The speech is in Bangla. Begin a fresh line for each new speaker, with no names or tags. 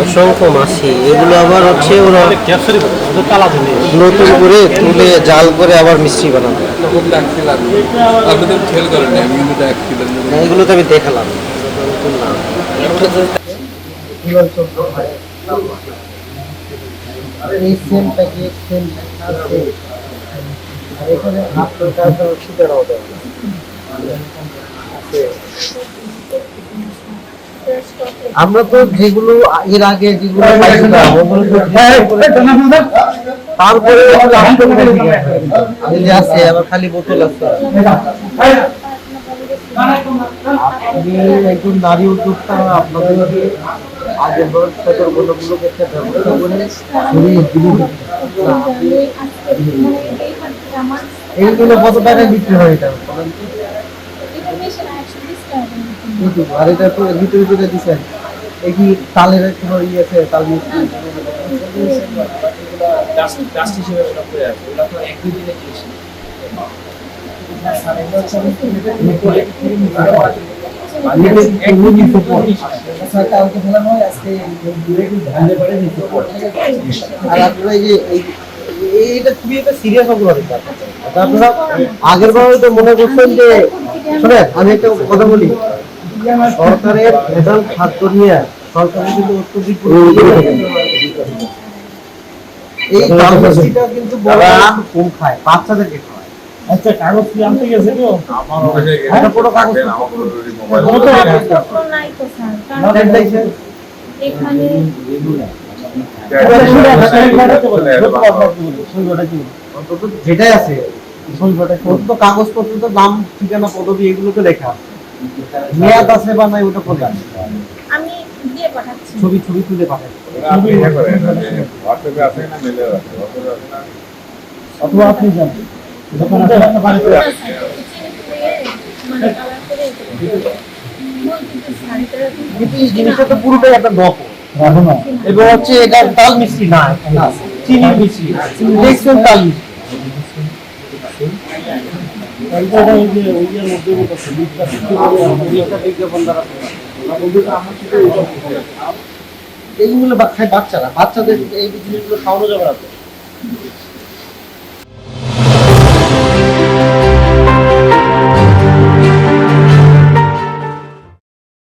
অসংখ্য মাছি, এগুলো আবার হচ্ছে ওরা নতুন করে তুলে জাল করে আবার মিষ্টি বানাবে। এগুলো তো আমি দেখালাম। আমরা তো যেগুলো এর আগে যেগুলো তারপরে আছে আবার খালি বোতল আছে। আপনি একজন নারী উদ্যোক্তা, আপনাদেরকে আগের বছর সতর্কতামূলক একটা ব্যবস্থা করে এইগুলো কত টাকায় বিক্রি হয় এটা? আর এটা তো ভিতরে ভিতরে দিচ্ছেন, এই কি তালের কোনো ইয়ে আছে? তাল এইটা খুবই একটা সিরিয়াস অপরাধ। আপনারা আগের বার তো মনে করছেন যে, শোনেন আমি একটা কথা বলি, সরকারের ভেজাল খাদ্য নিয়ে সরকারের কিন্তু অত্যধিক এই কাগজটা কিন্তু বড় কম খায়, বাচ্চাদেরকে খায়। আচ্ছা, কাগজ কি আনতে গেছে তো আমার পুরো কাগজ এখানে যেটাই আছে কাগজপত্র তো নাম ঠিকানা পদবি এগুলো তো লেখা, মেয়াদ আছে বা নাই ওটা কোথায়?
আমি দিয়ে পাঠাচ্ছি,
ছবি তুলে পাঠাচ্ছি, অথবা আপনি জানেন জিনিসটা তো পুরোটাই একটা গপ। এবার হচ্ছে এটা তাল মিষ্টি না, চিনি মিষ্টি, দেখছেন তাল মিষ্টি। এইগুলো খায় বাচ্চারা, বাচ্চাদের এই জিনিসগুলো খাওয়ানো যাবে না।